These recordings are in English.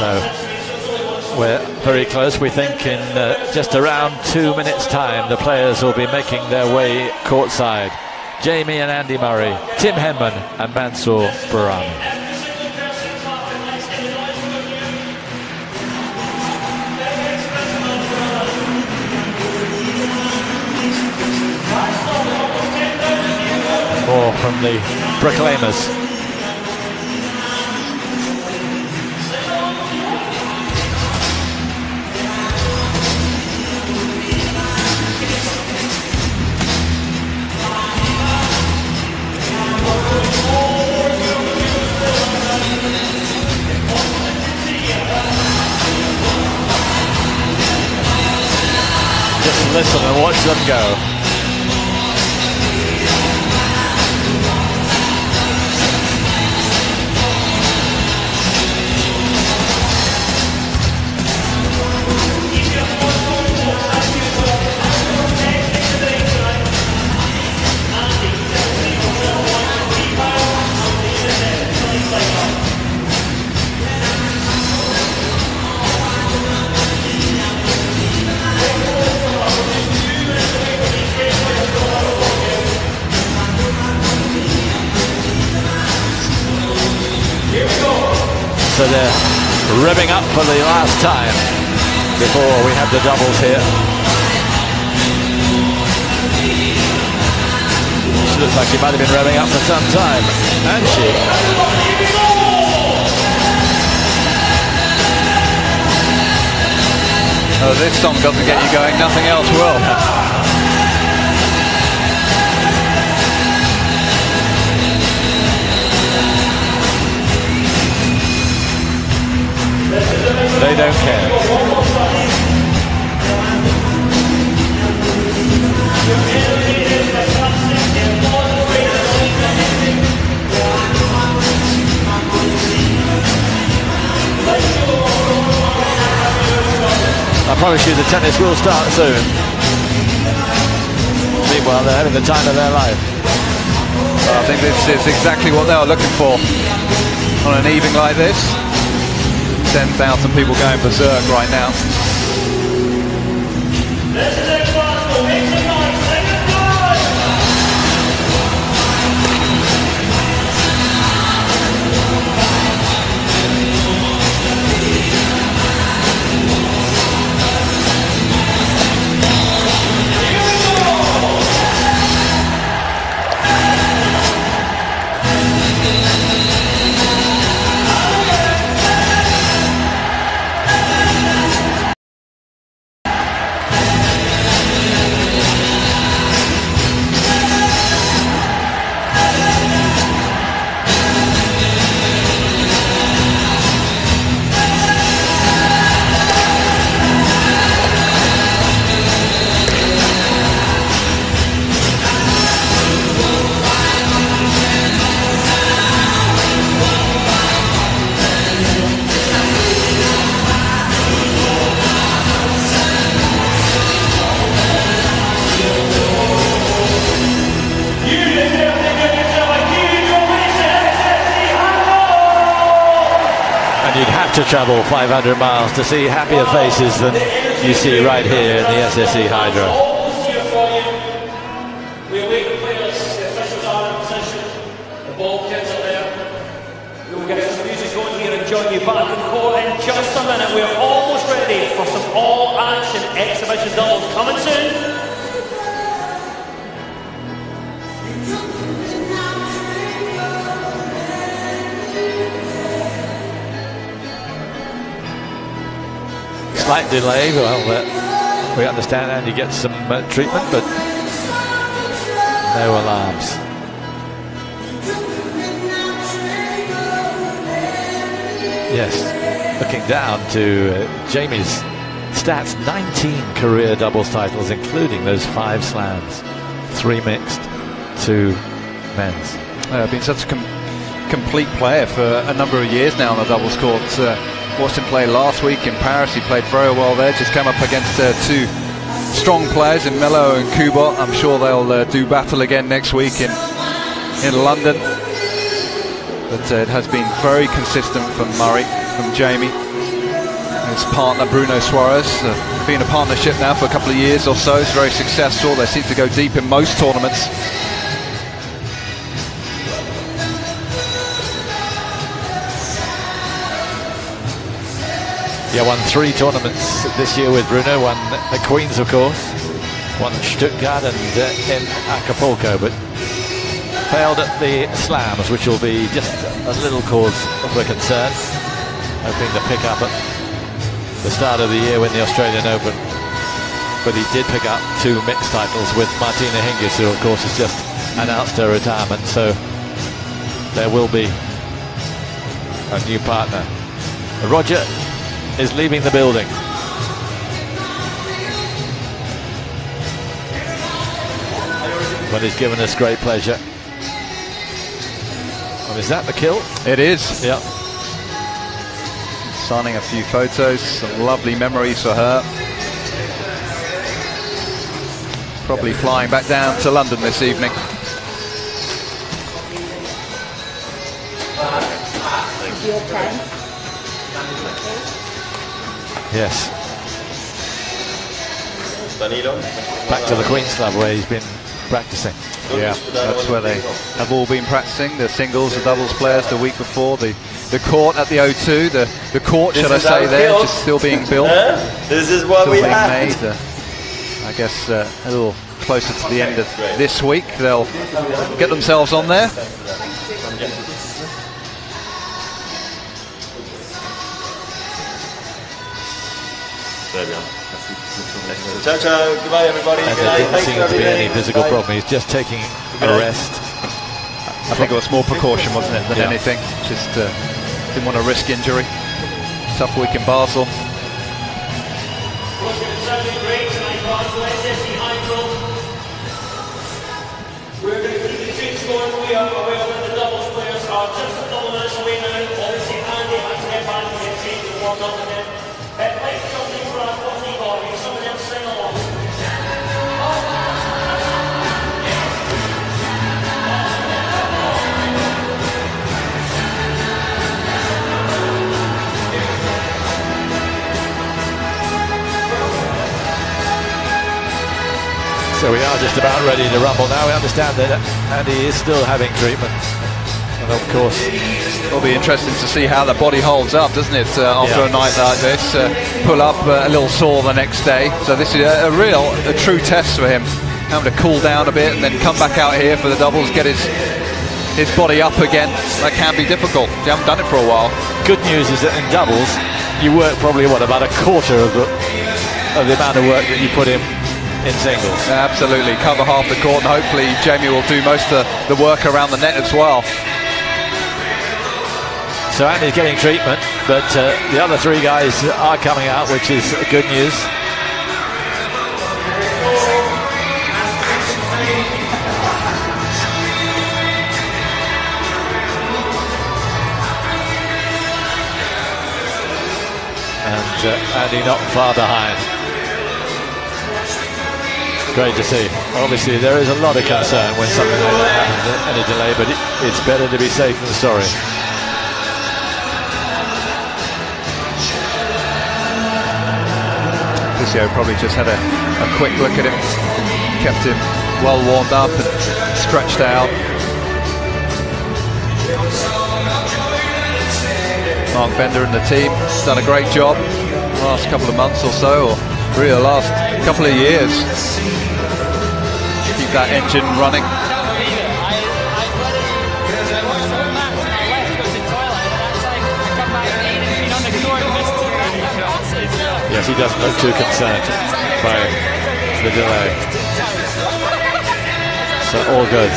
So we're very close. We think in just around 2 minutes' time the players will be making their way courtside. Jamie and Andy Murray, Tim Henman and Mansour Bahrami. More from the Proclaimers. Just listen and watch them go. So they're revving up for the last time before we have the doubles here. She looks like she might have been revving up for some time, and she. Oh, this song doesn't get you going, nothing else will. They don't care. I promise you the tennis will start soon. Meanwhile, they're having the time of their life. Well, I think this is exactly what they are looking for on an evening like this. 10,000 people going berserk right now. To travel 500 miles to see happier faces than you see right here in the SSE Hydro. We await the players, the officials are in position, the ball kids are there. We'll get some music going here and join you back in court in just a minute. We're almost ready for some all-action exhibition doubles coming soon. Slight delay, well, we understand Andy gets some treatment, but no alarms. Yes, looking down to Jamie's stats, 19 career doubles titles, including those 5 slams, 3 mixed, 2 men's. Been such a complete player for a number of years now on the doubles courts. Watched him play last week in Paris. He played very well there. Just came up against 2 strong players in Melo and Kubot. I'm sure they'll do battle again next week in London. But it has been very consistent from Murray, from Jamie. His partner Bruno Suarez, been a partnership now for a couple of years or so. It's very successful. They seem to go deep in most tournaments. Yeah, won 3 tournaments this year with Bruno. Won at Queens, of course. Won Stuttgart and in Acapulco, but failed at the slams, which will be just a little cause for concern. Hoping to pick up at the start of the year win the Australian Open. But he did pick up 2 mixed titles with Martina Hingis, who of course has just announced her retirement. So there will be a new partner. Roger is leaving the building. But he's given us great pleasure. Well, is that the kill? It is. Yeah. Signing a few photos, some lovely memories for her. Probably flying back down to London this evening. Yes. Back to the Queen's Club where he's been practicing. Yeah, that's where they have all been practicing. The singles, the doubles players the week before. The court at the O2, the court, should I say, there, just still being built. This is what still we being have. made. I guess a little closer to the end of this week, they'll get themselves on there. Ciao, ciao. Goodbye, everybody. And Good there night. didn't Thanks seem for to be any everything. physical Bye. problem. He's just taking a rest. I think it was more precaution, wasn't it, than Yeah. anything. Just didn't want to risk injury. Tough week in Basel. We're going to keep the drinks going. We are aware that the doubles players are just a couple minutes away now. Obviously, Andy has to get back to get changed and warmed up again. Let's jump in for our coffee body. Some of them sing along. So we are just about ready to rumble now. We understand that Andy is still having treatment. And of course, It'll be interesting to see how the body holds up, doesn't it, after Yeah. a night like this. Pull up a little sore the next day. So this is a true test for him. Having to cool down a bit and then come back out here for the doubles, get his body up again. That can be difficult. You haven't done it for a while. good news is that in doubles, you work probably, about a quarter of the amount of work that you put in singles. Absolutely. Cover half the court, and hopefully Jamie will do most of the work around the net as well. So Andy's getting treatment, but the other 3 guys are coming out, which is good news. And Andy not far behind. Great to see. Obviously there is a lot of concern when something like that happens, any delay, but it's better to be safe than sorry. Physio probably just had a quick look at him, kept him well warmed up and stretched out. Mark Bender and the team done a great job the last couple of months or so, or really the last couple of years. Keep that engine running. Yes, he doesn't look too concerned by the delay. So all good.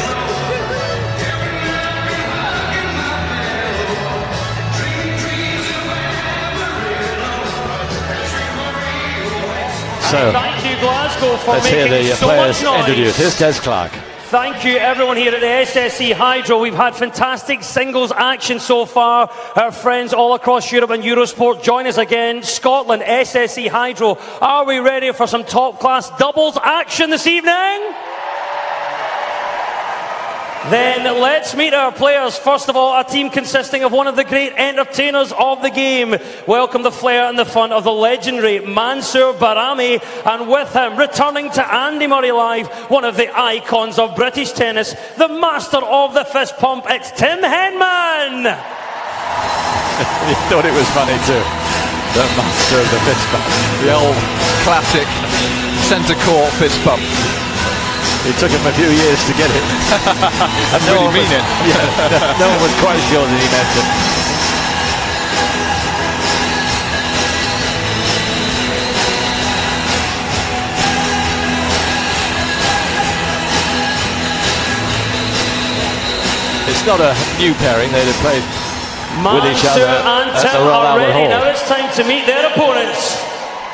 So Thank you, Glasgow, for let's hear making the so players much noise. introduced. Here's Des Clark. Thank you, everyone here at the SSE Hydro. We've had fantastic singles action so far. Our friends all across Europe and Eurosport join us again. Scotland, SSE Hydro. Are we ready for some top-class doubles action this evening? Then let's meet our players. First of all, a team consisting of one of the great entertainers of the game. Welcome the flair and the fun of the legendary Mansoor Barami, and with him, returning to Andy Murray Live, one of the icons of British tennis, the master of the fist pump, it's Tim Henman. You thought it was funny too. The master of the fist pump. The old classic centre court fist bump. It took him a few years to get it. And Really mean it. Yeah, no one was quite sure that he meant it. It's not a new pairing. They'd have played with each other and at Tim the Royal are Albert ready. Hall. Now it's time to meet their opponents.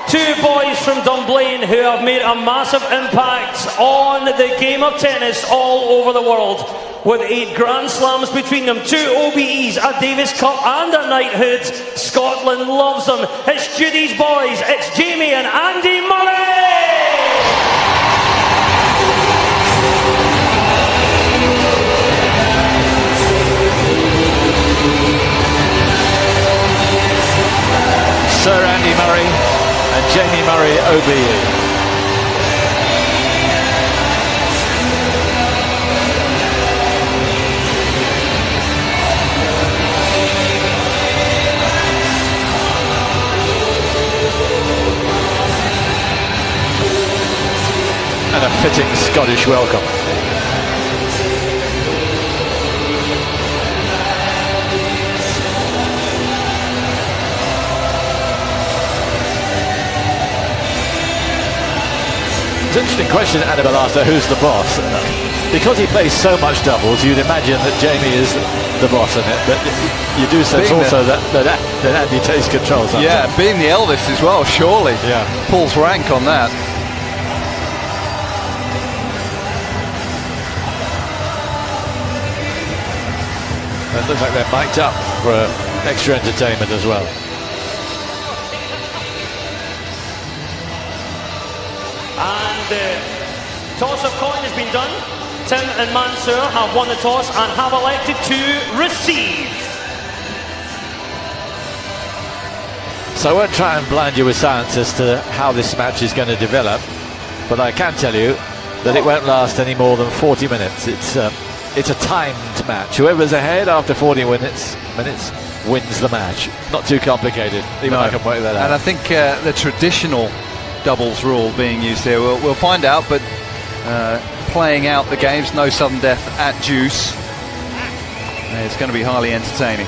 Two boys from Dunblane who have made a massive impact on the game of tennis all over the world. With 8 Grand Slams between them, 2 OBEs, a Davis Cup and a knighthood, Scotland loves them. It's Judy's boys, it's Jamie and Andy Murray! Sir Andy Murray and Jamie Murray, OBE. And a fitting Scottish welcome. It's an interesting question, Annabelle asked her, who's the boss? Because he plays so much doubles, you'd imagine that Jamie is the boss in it, but you do sense also that Andy takes control sometimes. Yeah, being the eldest as well, surely. Yeah. Pulls rank on that. It looks like they're mic'd up for extra entertainment as well. And the toss of coin has been done. Tim and Mansoor have won the toss and have elected to receive. So I won't try and blind you with science as to how this match is going to develop, but I can tell you that it won't last any more than 40 minutes. It's a timed match. Whoever's ahead after 40 minutes wins the match. Not too complicated. Even I can work that out. And I think the traditional doubles rule being used here, we'll find out, but playing out the games, no sudden death at deuce. It's going to be highly entertaining.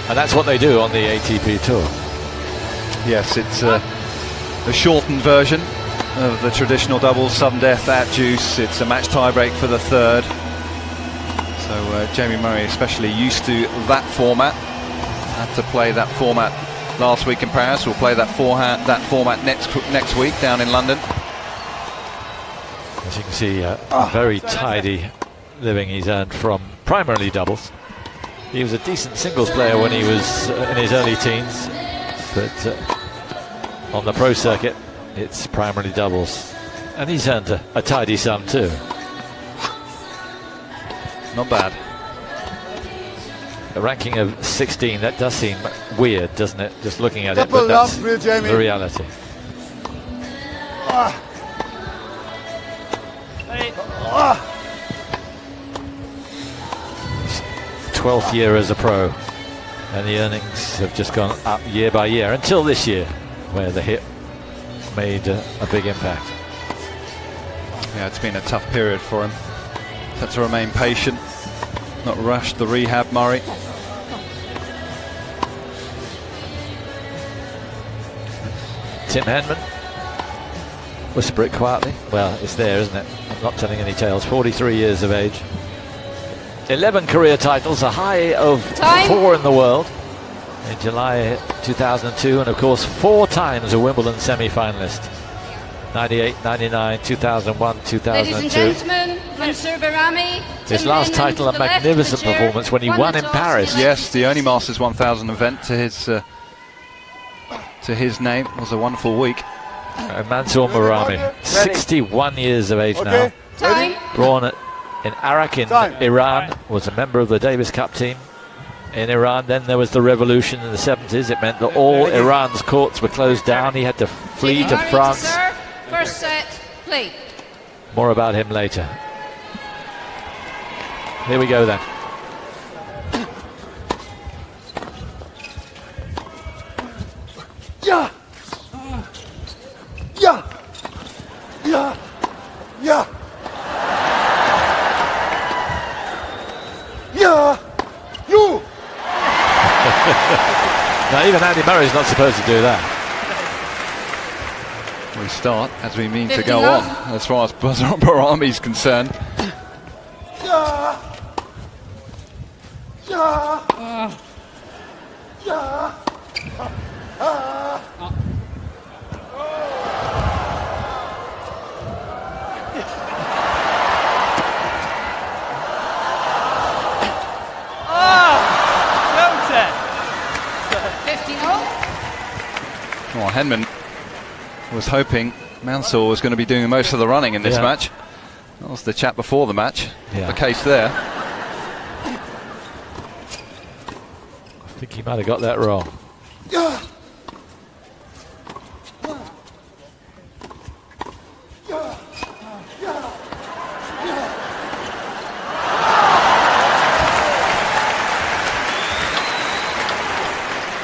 And that's what they do on the ATP Tour. Yes, it's a shortened version of the traditional doubles, sudden death at deuce. It's a match tiebreak for the third. So Jamie Murray especially used to that format. Had to play that format last week in Paris. We'll play that format next week down in London. As you can see, a very tidy living he's earned from primarily doubles. He was a decent singles player when he was in his early teens, but on the pro circuit it's primarily doubles, and he's earned a tidy sum too. Not bad. A ranking of 16, that does seem weird, doesn't it, just looking at it, but that's the reality. 12th year as a pro, and the earnings have just gone up year by year until this year, where the hit made a big impact. Yeah, it's been a tough period for him. Had to remain patient, not rush the rehab, Murray. Tim Henman, whisper it quietly. Well, it's there, isn't it? I'm not telling any tales. 43 years of age. 11 career titles, a high of 4 in the world in July 2002, and of course 4 times a Wimbledon semi-finalist. 98, 99, 2001, 2002. Ladies and gentlemen, Mansoor Barami. His last title, a magnificent performance when he won in Paris. Yes, the only Masters 1000 event to his name. It was a wonderful week. Mansour Marami, 61 years of age now. Time. Born in Arak in Iran, was a member of the Davis Cup team in Iran. Then there was the revolution in the 70s. It meant that all Iran's courts were closed down. He had to flee to France. serve. First set, play. More about him later. Here we go then. Yeah. Yeah. Yeah. Yeah. Yeah. You. Now even Andy Murray's not supposed to do that. We start as we mean to 50 go love. on, as far as Barami's concerned. Yeah. Yeah. Yeah. Well, Henman was hoping Mansour was going to be doing most of the running in this match. That was the chat before the match. The case there. I think he might have got that wrong. Yeah.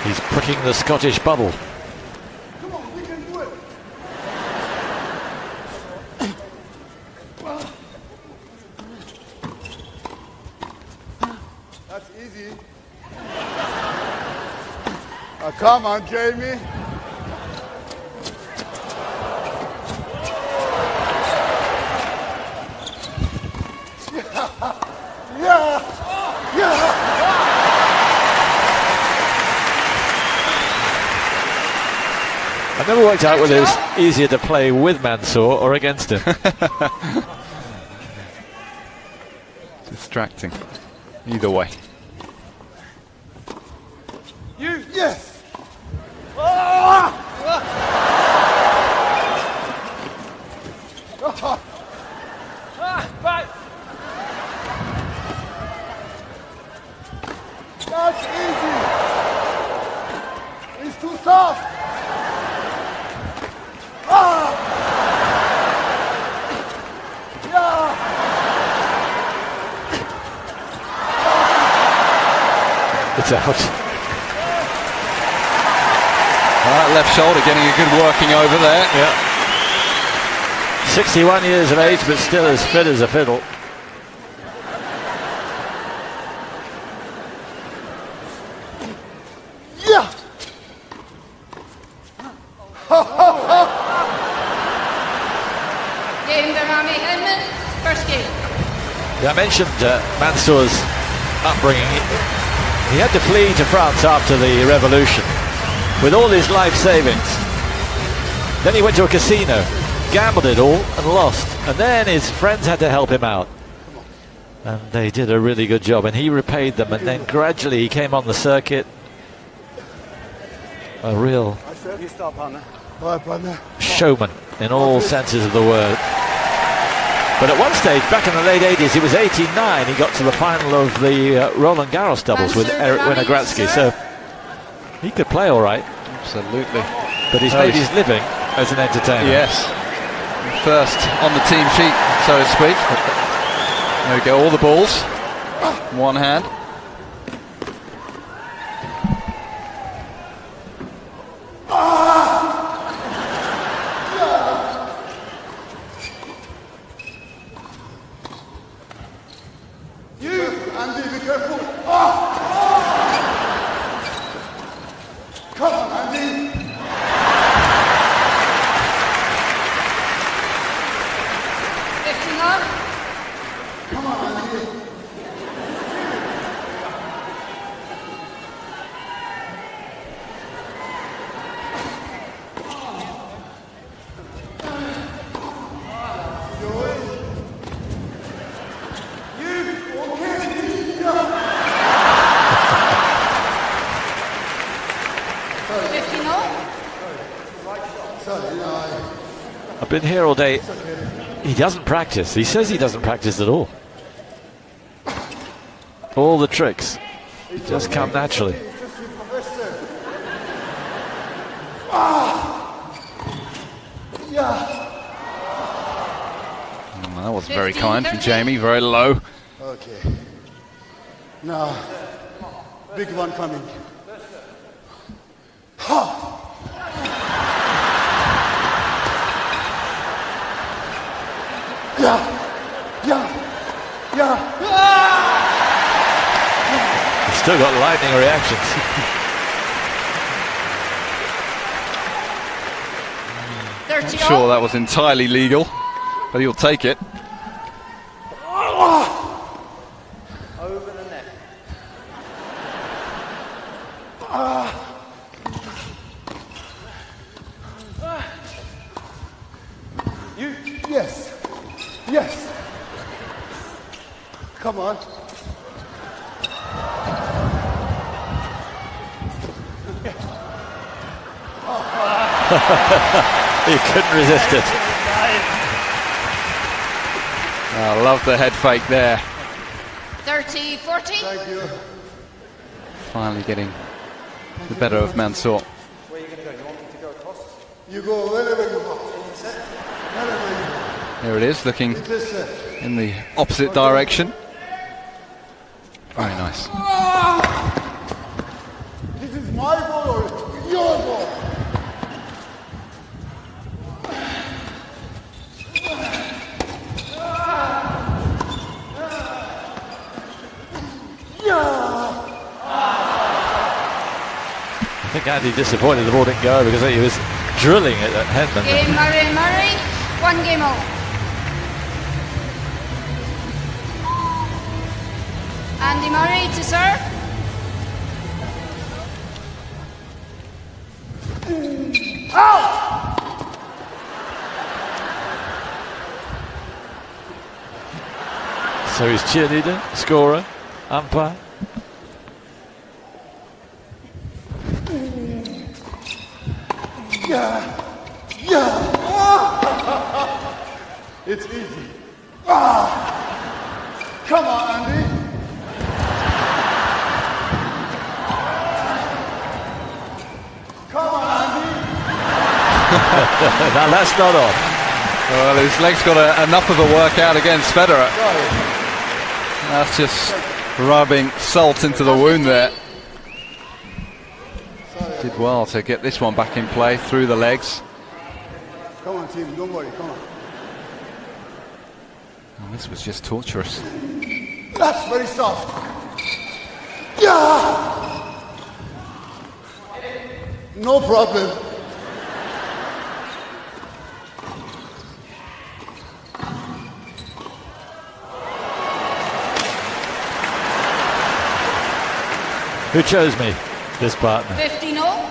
He's pricking the Scottish bubble. Come on, we can do it. That's easy. Come on, Jamie. Yeah. Yeah. I never worked out whether it was easier to play with Mansour or against him. Distracting. Either way. You. Yes. That's easy. It's too soft. It's out. Left shoulder getting a good working over there. Yeah. 61 years of age, but still as fit as a fiddle. Yeah. Game Barami Henman. First game. Yeah, I mentioned Mansour's upbringing. He had to flee to France after the revolution with all his life savings. Then he went to a casino, gambled it all and lost. And then his friends had to help him out. And they did a really good job, and he repaid them. And then gradually he came on the circuit. A real showman in all senses of the word. But at one stage, back in the late 80s, he was 89. He got to the final of the Roland Garros doubles with Eric Winogradsky. So he could play all right. Absolutely. But he's made his living as an entertainer. Yes. First on the team sheet, so to speak. There we go, all the balls. One hand. Andy, be careful. Come on, Andy. Love. Come on, Andy. I've been here all day. He doesn't practice. He says he doesn't practice at all. All the tricks just come naturally. That was very kind from Jamie, very low. Okay. Now, big one coming. Yeah. He's still got lightning reactions. I'm sure that was entirely legal, but he'll take it. Over the net. Yes. Come on. He couldn't resist it. I love the head fake there. 30-40. Thank you. Finally getting the better of Mansour. Where are you going to go? You want me to go across? You go wherever you want. Wherever you want. There it is, looking Just in the opposite direction. Very nice. This is my ball or your ball? I think Andy disappointed the ball didn't go because he was drilling it at Henman. Game Murray. 1 game all. Andy Murray to serve. So he's cheerleader, scorer, umpire. It's easy. Come on, Andy. Come on, Andy. Now that's not on. Well, his legs got enough of a workout against Federer. That's just rubbing salt into the wound there. Did well to get this one back in play through the legs. Come on, team. Don't worry. Come on. And this was just torturous. That's very soft. Yeah. No problem. Who chose me, this partner? 15-0.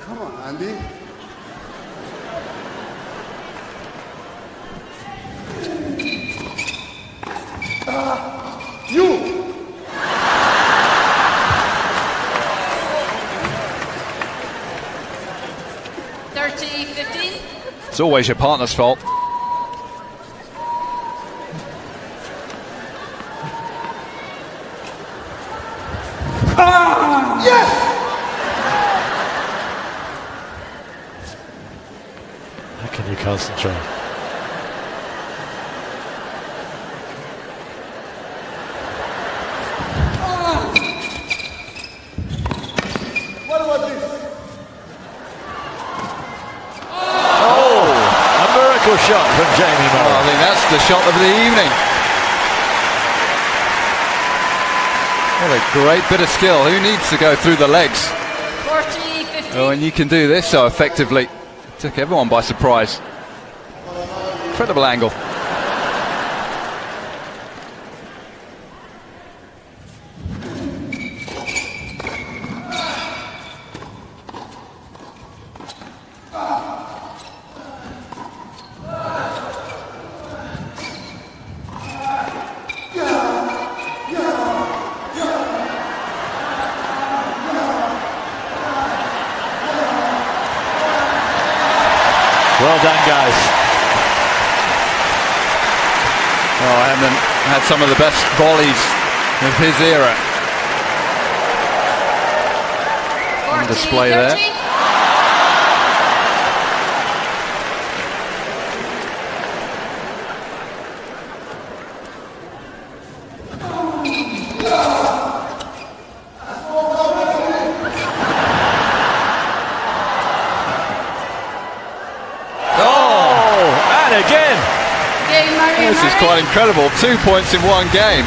Come on, Andy. You. 30-15. It's always your partner's fault. How can you concentrate? What about this? A miracle shot from Jamie I Murray. think that's the shot of the evening. What a great bit of skill. Who needs to go through the legs? 40-15. Oh, and you can do this so effectively. Took everyone by surprise. Incredible angle. Well done, guys. Oh, Henman had some of the best volleys of his era. 40, On display 30. there. This is quite incredible. 2 points in one game.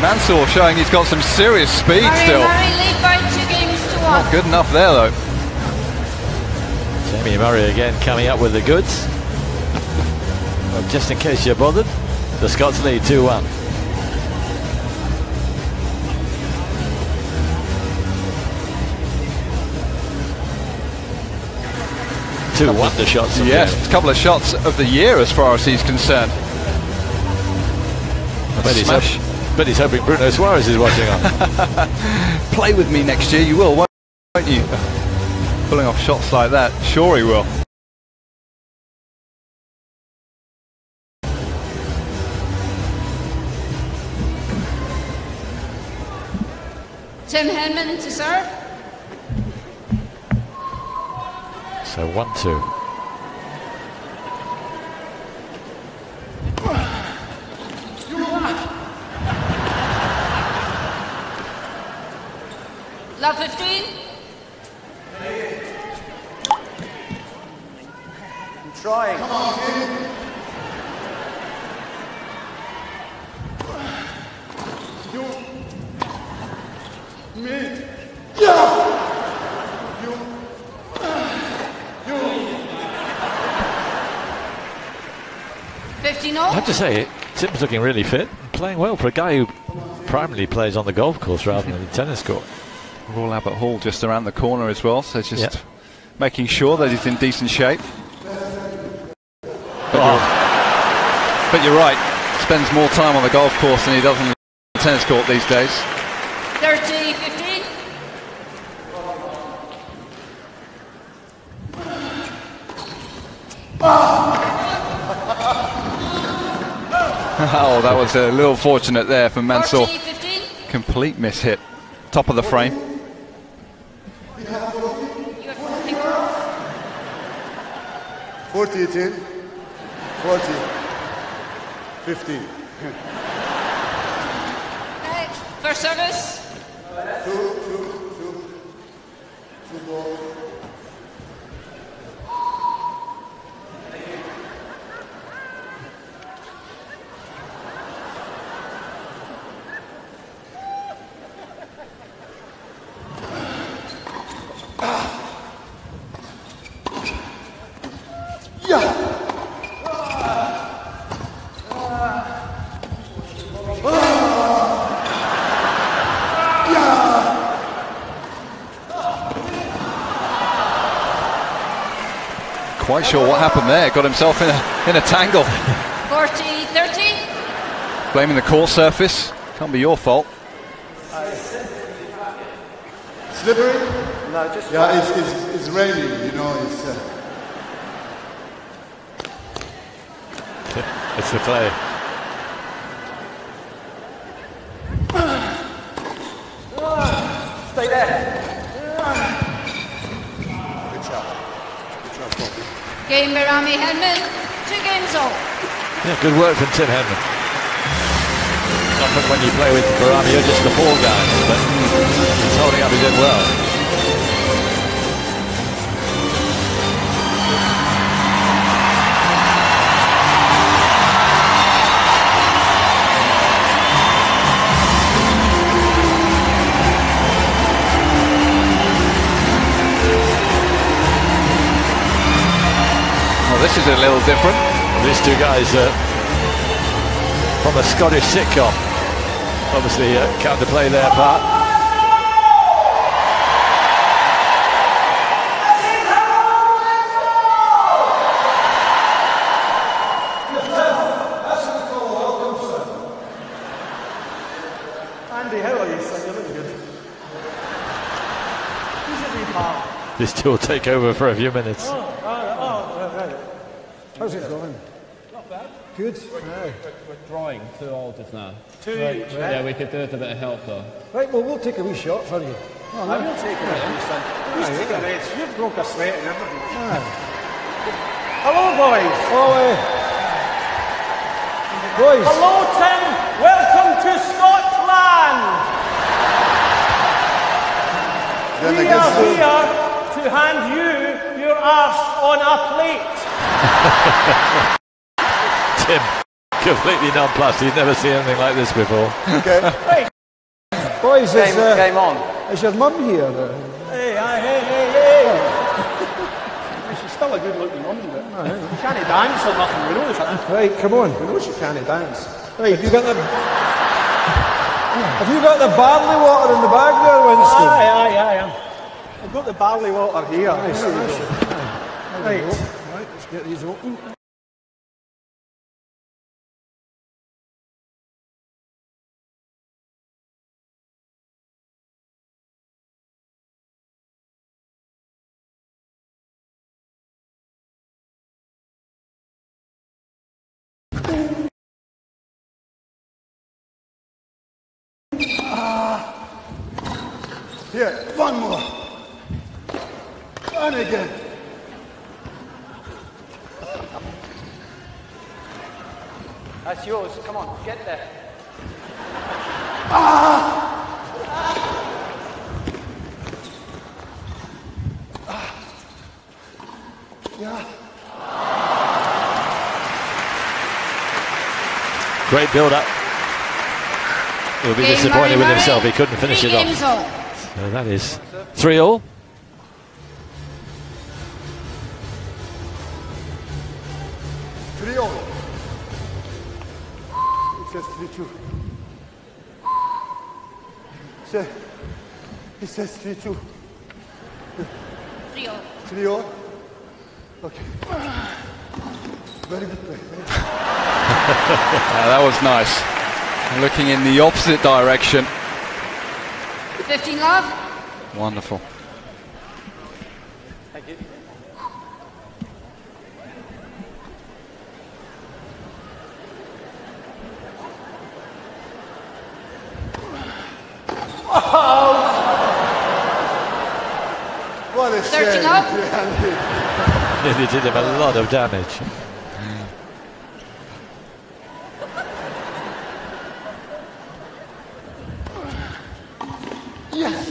Mansour showing he's got some serious speed still. Murray lead by 2 games to 1. Not good enough there though. Jamie Murray again coming up with the goods. Well, just in case you're bothered, the Scots lead 2-1. Two wonder shots. Yes, a couple of shots of the year as far as he's concerned. But he's hoping Bruno Suarez is watching on. Play with me next year, you will, won't you? Pulling off shots like that, sure he will. Tim Henman to serve. So 1-2. Love 15. I'm trying. Come on, kid. You. Me. Yeah. You. You. 50 I no. have to say, Tim's looking really fit, playing well for a guy who primarily plays on the golf course rather than the tennis court. Royal Albert Hall just around the corner as well, so just making sure that he's in decent shape. But you're right, spends more time on the golf course than he does on the tennis court these days. 30, 15. Oh, that was a little fortunate there for Mansour. 40, 15. Complete miss hit. Top of the frame. You have 40, 18. 40. 15. Right. First service. Two ball. Quite sure what happened there. Got himself in a tangle. 40, 30. Blaming the court surface. Can't be your fault. Slippery? No, just Yeah, it's raining, you know. It's the clay. stay there. Good shot. Good shot, Bobby. Game Barami Henman. 2 games all. Yeah, good work from Tim Henman. Often when you play with Barami, you're just the ball guy, but he's holding up his end well. Well, this is a little different. These two guys from a Scottish sitcom obviously come to play their part. Andy, how are you, son? You're looking good. Who's your new pal? This two will take over for a few minutes. Right. How's it going? Not bad. Good. We're drawing 2-2 just now. 2 Right, each. Yeah, we could do it a bit of help though. Right, well, we'll take a wee shot for you. I will take it. Please take a rest. You broke a sweat and everything. Hello, boys. Boys. Hello, Tim. Welcome to Scotland. We are here to hand you your arse on a plate. Tim, completely nonplussed. He'd never seen anything like this before. Okay. Boys, Game on. is your mum here? Hey. She's still a good looking woman, but she can't dance or nothing. We know that. Right, come on. We know she can't dance. Right, have you got the barley water in the bag there, Winston? Aye. I've got the barley water here. Right. Right. Right, let's get these open. Here, one more. And again. That's yours. Come on, get there. Yeah. Great build-up. He'll be Game disappointed with Murray. himself. He couldn't finish 3 it off. games all. So that is 3-all. Three all. It says 3-2. It says 3-2. 3 all. 3 all. Okay. Very good play. That was nice. Looking in the opposite direction. 15 love. Wonderful. Thank you. What a 13 shame. up. Nearly did him a lot of damage. Yes.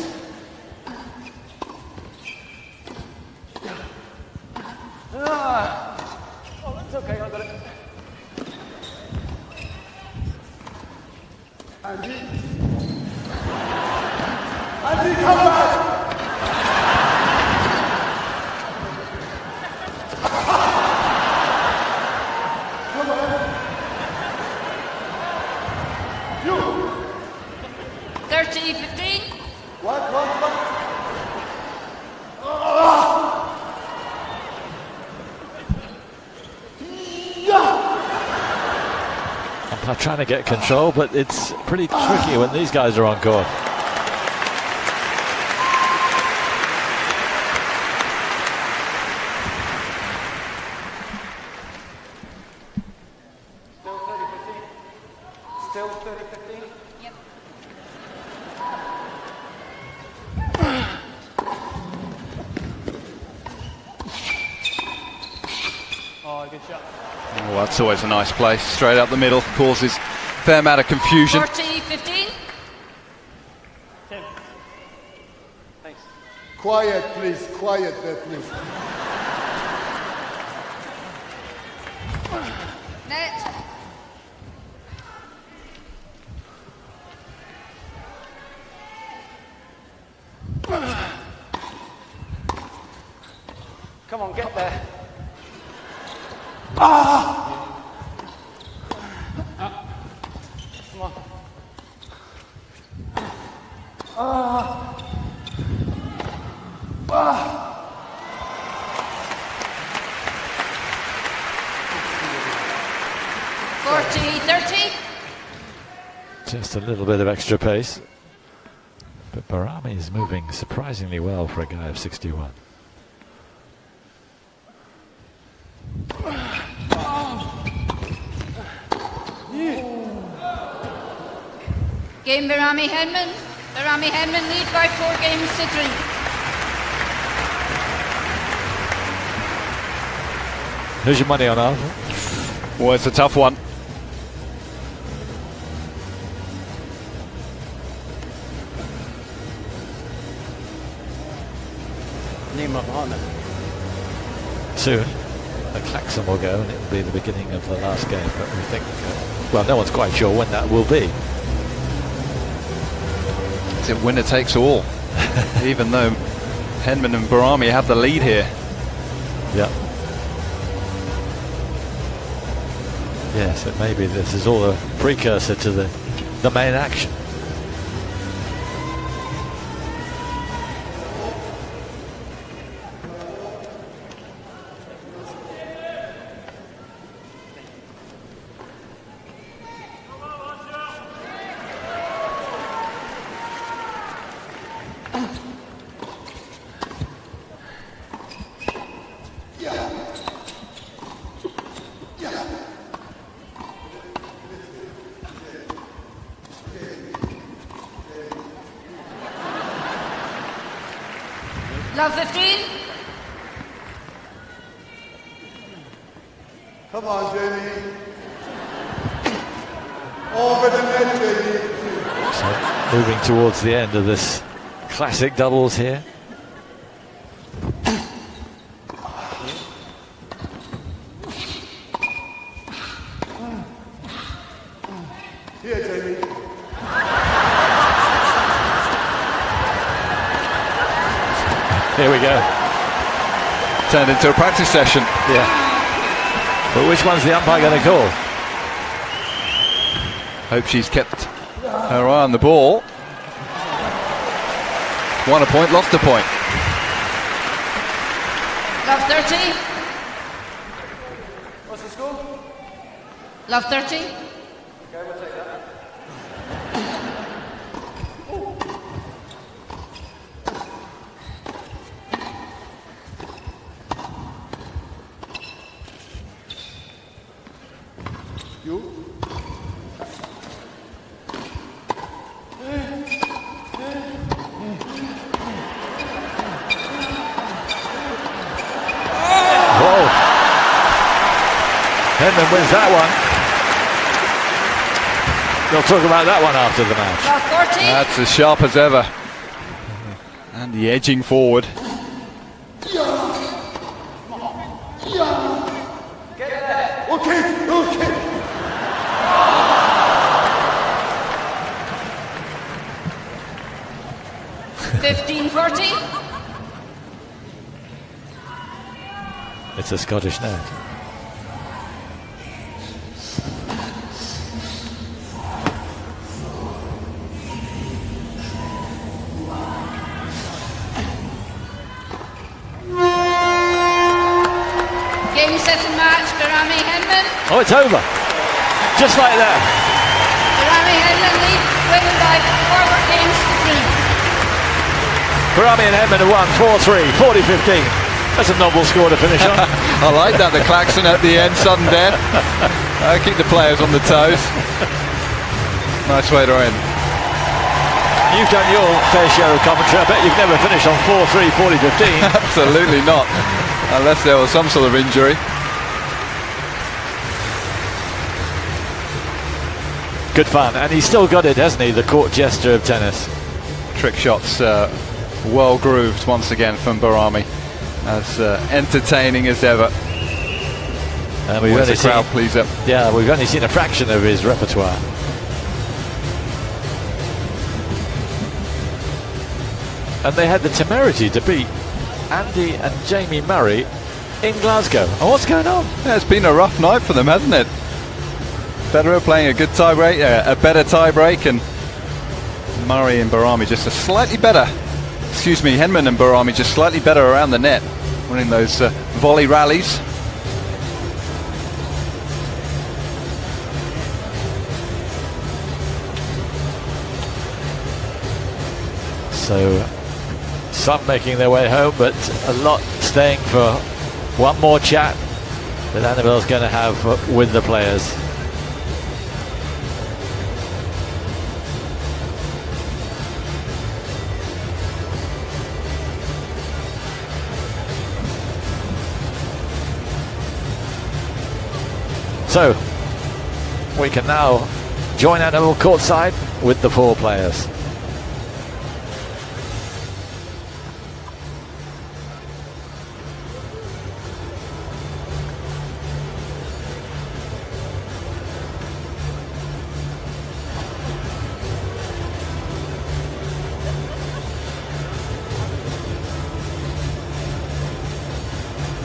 Oh, that's okay. I got it. Andy, come back. Come on. You. 30, 15. What? I'm trying to get control, but it's pretty tricky when these guys are on court. Still 30-15? Yep. Oh, good shot. Oh, that's always a nice place. Straight up the middle. Causes a fair amount of confusion. 40, 15. Tim. Thanks. Quiet, please. Quiet there, please. Net. Come on, get there. Come on. Ah. 40, 30. Just a little bit of extra pace. But Barami is moving surprisingly well for a guy of 61. Game Barami Henman. Barami Henman lead by 4 games to 3. Who's your money on, Arthur? Well, it's a tough one. Need my partner. Soon, the klaxon will go and it will be the beginning of the last game. But we think, well, no one's quite sure when that will be. It's a winner takes all, even though Henman and Barami have the lead here. Yeah. Yes, it may be this is all a precursor to the main action. Love 15. Come on, Jamie. Over the net, Jamie. So moving towards the end of this classic doubles here. Here, Jamie. Here we go. Turned into a practice session. Yeah. But which one's the umpire going to call? Hope she's kept her eye on the ball. Won a point, lost a point. Love 30. What's the score? Love 30. Henman wins that one. They'll talk about that one after the match. Love 40. That's as sharp as ever. And the edging forward. Okay. 15-40. It's a Scottish net. Game, set and match. Barami Henman. Oh, it's over. Just like that. Barami Henman lead, winning by 4 games to 3. Barami and Henman have won 4-3, 40-15. That's a noble score to finish on. I like that, the klaxon at the end, sudden death. Keep the players on the toes. Nice way to end. You've done your fair share of commentary. I bet you've never finished on 4-3, 40-15. Absolutely not, unless there was some sort of injury. Good fun, and he's still got it, hasn't he, the court jester of tennis. Trick shots well grooved once again from Barami. As entertaining as ever. And we've Always only a crowd seen, pleaser. yeah, we've only seen a fraction of his repertoire. And they had the temerity to beat Andy and Jamie Murray in Glasgow. And what's going on? Yeah, it's been a rough night for them, hasn't it? Federer playing a good tie break, a better tie break, and Murray and Barami just a slightly better. Excuse me, Henman and Barami just slightly better around the net, winning those volley rallies. So some making their way home, but a lot staying for one more chat that Annabelle's going to have with the players. So we can now join Animal courtside with the 4 players.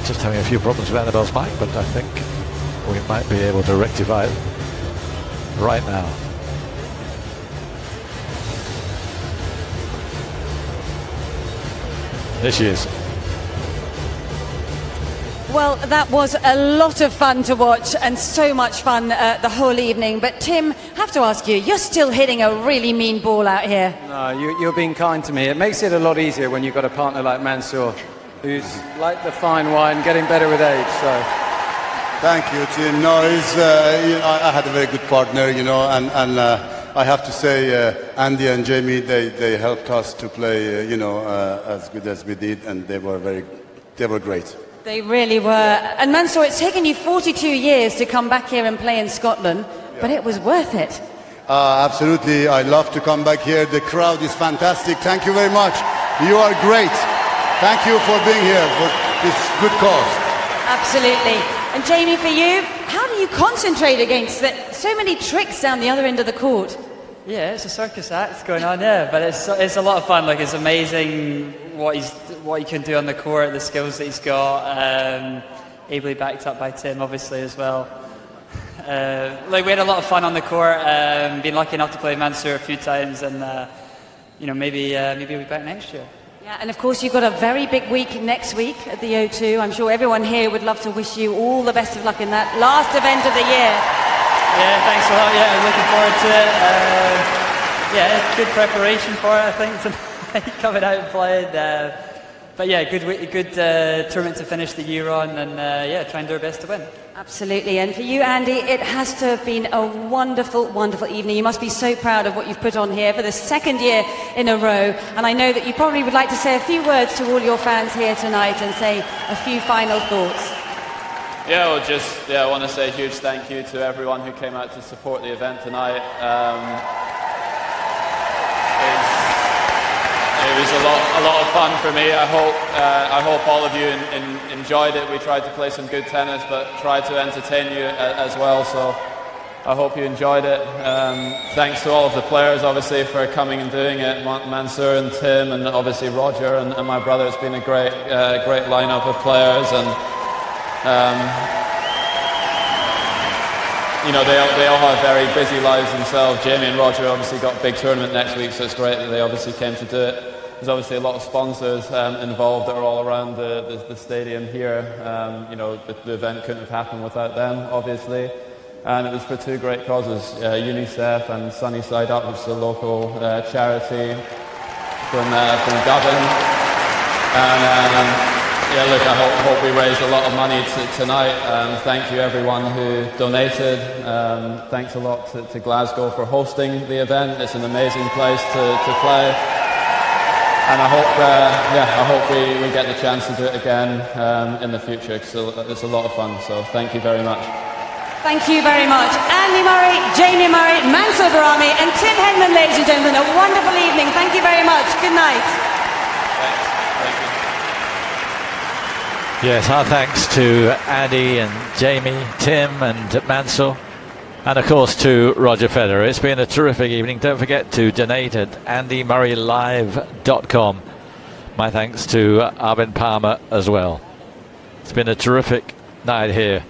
Just having a few problems with Annabelle's mic, but I think we might be able to rectify it right now. There she is. Well, that was a lot of fun to watch, and so much fun the whole evening. But Tim, I have to ask you, you're still hitting a really mean ball out here. No, you're being kind to me. It makes it a lot easier when you've got a partner like Mansour, who's like the fine wine, getting better with age. So, Thank you, Tim. No, I had a very good partner, and I have to say, Andy and Jamie, they helped us to play, as good as we did, and they were great. They really were. And Mansour, it's taken you 42 years to come back here and play in Scotland, but it was worth it. Absolutely. I love to come back here. The crowd is fantastic. Thank you very much. You are great. Thank you for being here for this good cause. Absolutely. And Jamie, for you, how do you concentrate against so many tricks down the other end of the court? Yeah, it's a circus act going on, yeah, but it's a lot of fun. Like, it's amazing what he can do on the court, the skills that he's got, ably backed up by Tim, obviously, as well. We had a lot of fun on the court. Been lucky enough to play Mansour a few times, and maybe we'll be back next year. Yeah, and of course you've got a very big week next week at the O2. I'm sure everyone here would love to wish you all the best of luck in that last event of the year. Yeah, thanks a lot. Yeah, I'm looking forward to it. Good preparation for it, I think, tonight, coming out and playing. But yeah, good tournament to finish the year on, and try and do our best to win. Absolutely. And for you, Andy, it has to have been a wonderful, wonderful evening. You must be so proud of what you've put on here for the second year in a row. And I know that you probably would like to say a few words to all your fans here tonight and say a few final thoughts. Yeah, well, I want to say a huge thank you to everyone who came out to support the event tonight. It was a lot of fun for me. I hope all of you enjoyed it. We tried to play some good tennis, but tried to entertain you as well. So I hope you enjoyed it. Thanks to all of the players, obviously, for coming and doing it. Mansour and Tim, and obviously Roger and my brother. It's been a great lineup of players, and they all have very busy lives themselves. Jamie and Roger obviously got a big tournament next week, so it's great that they obviously came to do it. There's obviously a lot of sponsors involved that are all around the stadium here. The event couldn't have happened without them, obviously. And it was for 2 great causes, UNICEF and Sunny Side Up, which is a local charity from Dublin. And I hope we raised a lot of money tonight. Thank you everyone who donated. Thanks a lot to Glasgow for hosting the event. It's an amazing place to play. And I hope we get the chance to do it again in the future, because it's a lot of fun. So thank you very much. Thank you very much. Andy Murray, Jamie Murray, Mansour Bahrami and Tim Henman, ladies and gentlemen. A wonderful evening. Thank you very much. Good night. Thanks. Thank you. Yes, our thanks to Andy and Jamie, Tim and Mansour, and of course to Roger Federer. It's been a terrific evening. Don't forget to donate at andymurraylive.com. My thanks to Arvind Palmer as well. It's been a terrific night here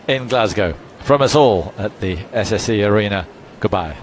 in Glasgow. From us all at the SSE Arena, goodbye.